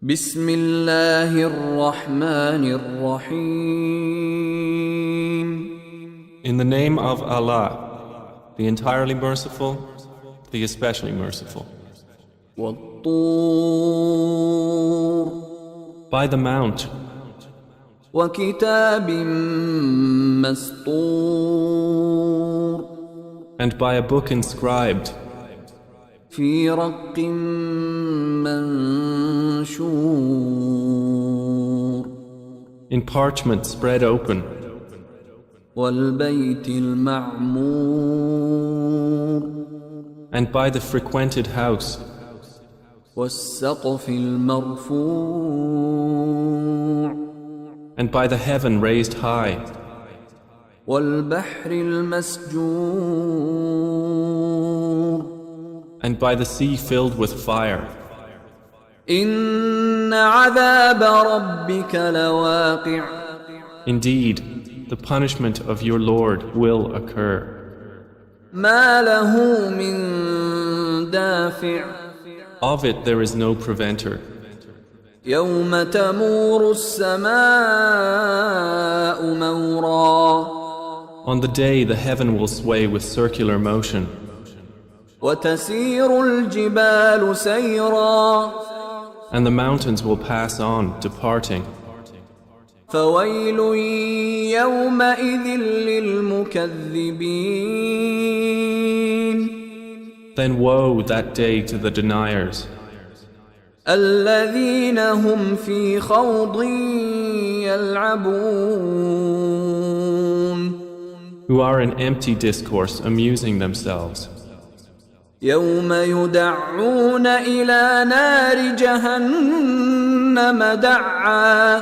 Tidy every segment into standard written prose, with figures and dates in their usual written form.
بسم الله الرحمن الرحيم. In the name of Allah, the entirely merciful, the especially merciful. والطور By the mount, وكتاب مسطور and by a book inscribed, في رق منشور in parchment spread open, والبيت المعمور and by the frequented house, والسقف المرفوع and by the heaven raised high, والبحر المسجور and by the sea filled with fire. إن عذاب ربك لواقع. Indeed, the punishment of your Lord will occur. ما له من دافع. Of it there is no preventer. يوم تمور السماء مورا. On the day the heaven will sway with circular motion, وتسير الجبال سيرا. and the mountains will pass on, departing. فويل يومئذ للمكذبين. Then woe that day to the deniers, الذين هم في خوض يلعبون. who are in empty discourse amusing themselves. يوم يدعون إلى نار جهنم دعا.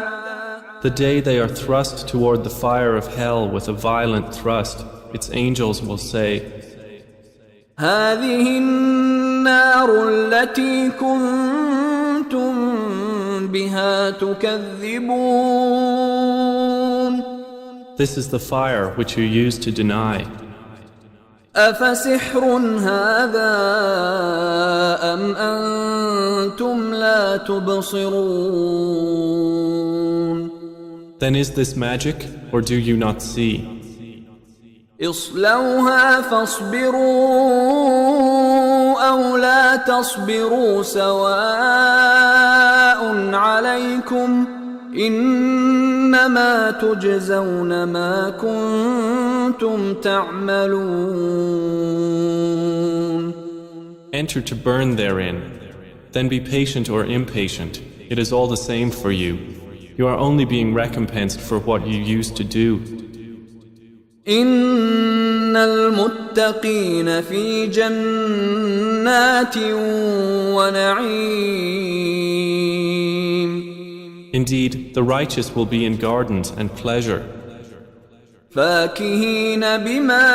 The day they are thrust toward the fire of hell with a violent thrust, its angels will say, هذه النار التي كنتم بها تكذبون. This is the fire which you used to deny. أفسحر هذا أم أنتم لا تبصرون. Then is this magic, or do you not see? اصلوها فاصبروا أو لا تصبروا سواء عليكم إنما تجزون ما كنتم تعملون. Enter to burn therein, then be patient or impatient. It is all the same for you. You are only being recompensed for what you used to do. إن المتقين في جنات ونعيم. Indeed, the righteous will be in gardens and pleasure, فاكهين بما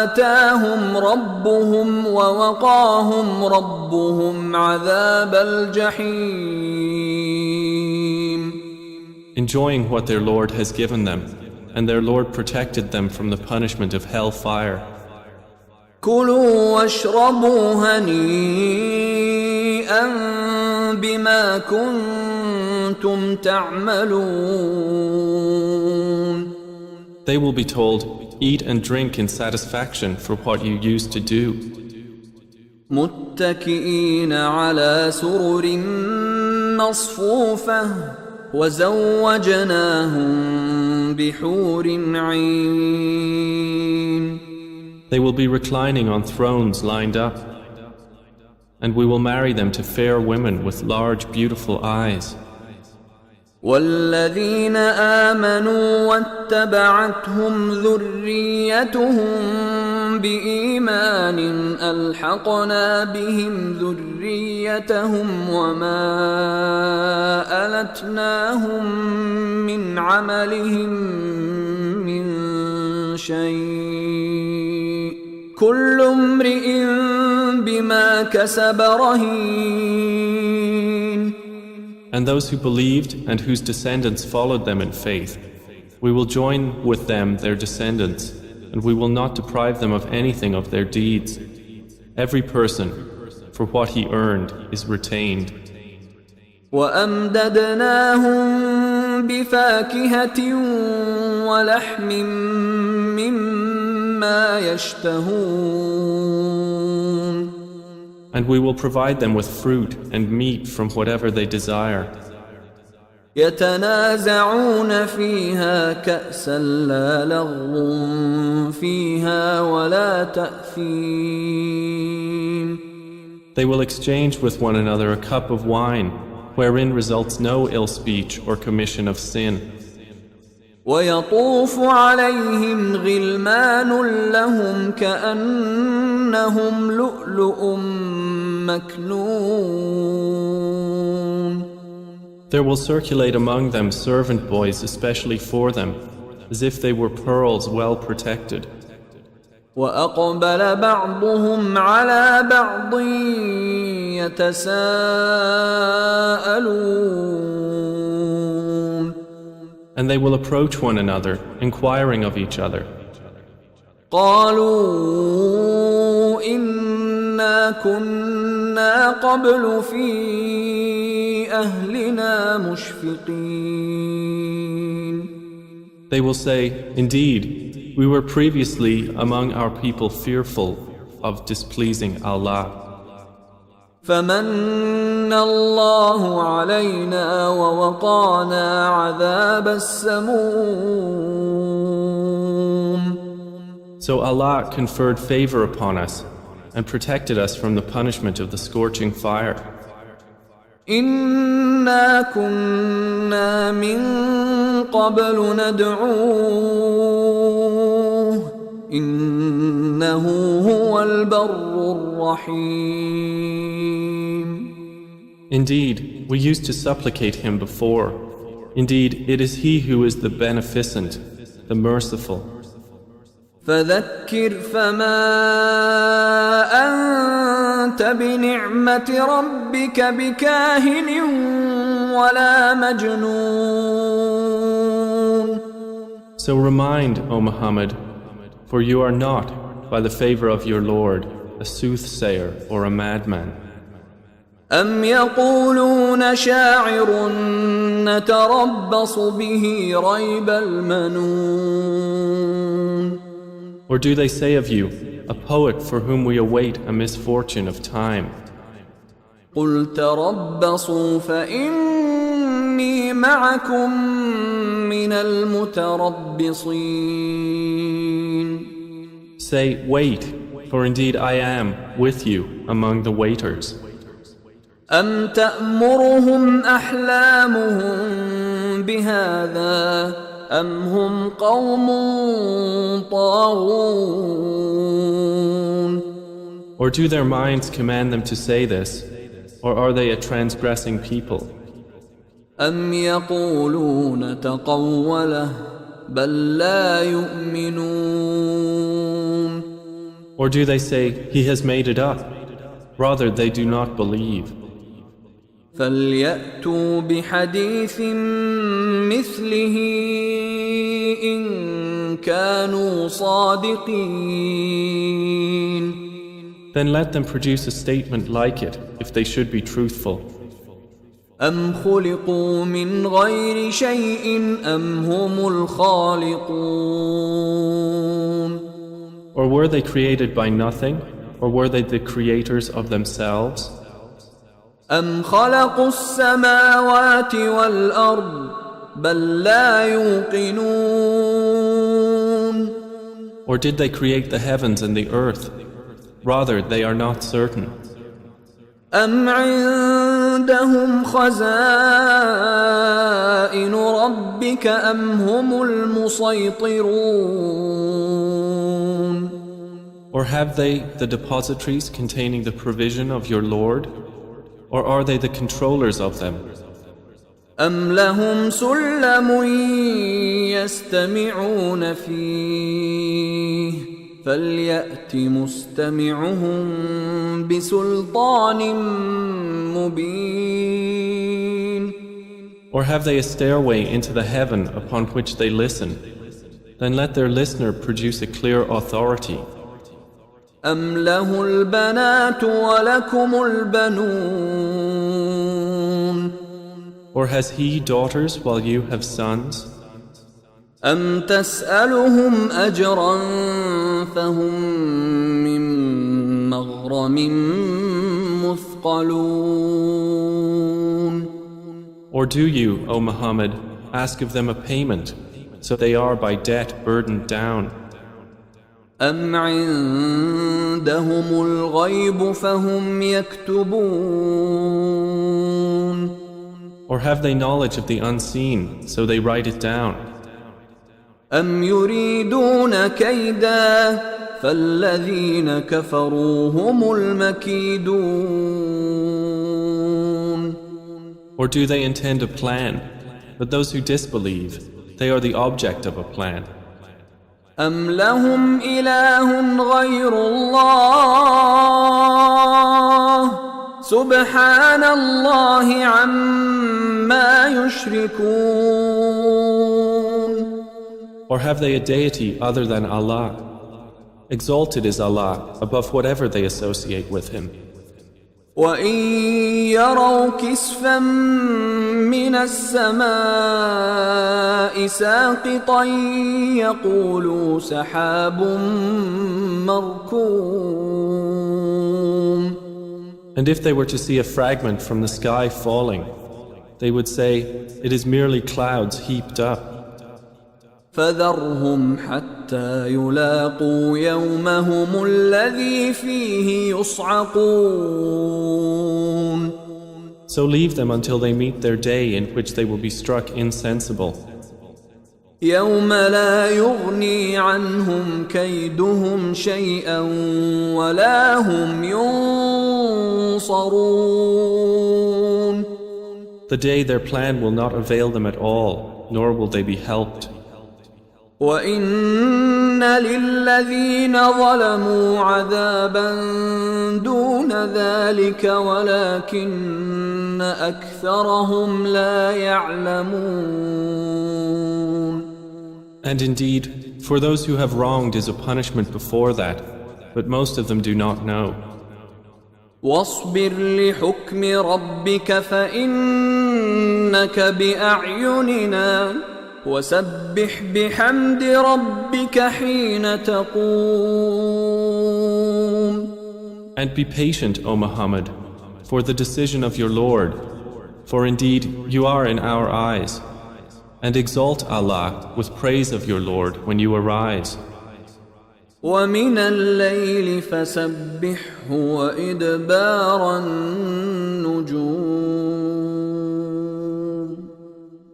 آتاهم ربهم ووقاهم ربهم عذاب الجحيم. enjoying what their Lord has given them, and their Lord protected them from the punishment of hell fire. كلوا واشربوا هنيئا بما كنتم تعملون. They will be told, eat and drink in satisfaction for what you used to do. متكئين على سرر مصفوفة وزوجناهم بحور عين. They will be reclining on thrones lined up, and we will marry them to fair women with large, beautiful eyes. والذين آمنوا واتبعتهم ذريتهم بإيمان ألحقنا بهم ذريتهم وما ألتناهم من عملهم من شيء كل امرئ بما كسب رهين. And those who believed and whose descendants followed them in faith, we will join with them their descendants, and we will not deprive them of anything of their deeds. Every person, for what he earned, is retained. وأمددناهم بفاكهة ولحم مما يشتهون. And we will provide them with fruit and meat from whatever they desire. يتنازعون فيها كأسا لا لغو فيها ولا تأثيم. They will exchange with one another a cup of wine, wherein results no ill speech or commission of sin. ويطوف عليهم غلمان لهم كأنهم لؤلؤ مكنون. There will circulate among them servant boys especially for them, as if they were pearls well protected. وأقبل بعضهم على بعض يتساءلون. And they will approach one another, inquiring of each other. قالوا إنا كنا قبل في أهلنا مشفقين. They will say, Indeed, we were previously among our people fearful of displeasing Allah. فمن الله علينا ووقانا عذاب السموم. So Allah conferred favor upon us and protected us from the punishment of the scorching fire. إنا كنا من قبل ندعوه إنه هو البر الرحيم. Indeed, we used to supplicate him before. Indeed, it is he who is the beneficent, the merciful. فذكر فما أنت بنعمة ربك بكاهن ولا مجنون. So remind, O Muhammad, for you are not, by the favor of your Lord, a soothsayer or a madman. أم يقولون شاعر نتربص به ريب المنون. Or do they say of you, a poet for whom we await a misfortune of time? قل تربصوا فإني معكم من المتربصين. Say, wait, for indeed I am with you among the waiters. أم تأمرهم أحلامهم بهذا أم هم قوم طاغون. Or do their minds command them to say this, or are they a transgressing people? أم يقولون تقوله بل لا يؤمنون. Or do they say, he has made it up? Rather, they do not believe. فليأتوا بحديث مثله إن كانوا صادقين. Then let them produce a statement like it, if they should be truthful. أم خلقوا من غير شيء أم هم الخالقون. Or were they created by nothing, or were they the creators of themselves? أم خلقوا السماوات والأرض بل لا يوقنون. Or did they create the heavens and the earth? Rather, they are not certain. أم عندهم خزائن ربك أم هم المسيطرون. Or have they the depositories containing the provision of your Lord? Or are they the controllers of them? أم لهم سلم يستمعون فيه فليأت مستمعهم بسلطان مبين. Or have they a stairway into the heaven upon which they listen? Then let their listener produce a clear authority. أم له البنات ولكم البنون Or has he daughters while you have sons? أم تسألهم أجرا فهم من مغرم مثقلون. Or do you, O Muhammad, ask of them a payment, so they are by debt burdened down? أم عندهم الغيب فهم يكتبون. Or have they knowledge of the unseen, so they write it down? أم يريدون كيدا فالذين كفروا هم المكيدون. Or do they intend a plan? But those who disbelieve, they are the object of a plan. أم لهم إله غير الله سبحان الله عما يشركون. Or have they a deity other than Allah? Exalted is Allah above whatever they associate with Him. وإن يروا كسفا من السماء ساقطا يقولوا سحاب مركوم. And if they were to see a fragment from the sky falling, they would say, it is merely clouds heaped up. فذرهم حتى يلاقوا يومهم الذي فيه يصعقون. So leave them until they meet their day in which they will be struck insensible. يوم لا يغني عنهم كيدهم شيئا ولا هم ينصرون. The day their plan will not avail them at all, nor will they be helped. وإن للذين ظلموا عذابا دون ذلك ولكن أكثرهم لا يعلمون. And indeed, for those who have wronged is a punishment before that, but most of them do not know. واصبر لحكم ربك فإنك بأعيننا وسبح بحمد ربك حين تقوم. And be patient, O Muhammad, for the decision of your Lord, for indeed you are in our eyes. And exalt Allah with praise of your Lord when you arise. ومن الليل فسبحه وإدبار النجوم.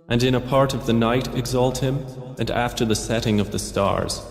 And in a part of the night exalt him, and after the setting of the stars.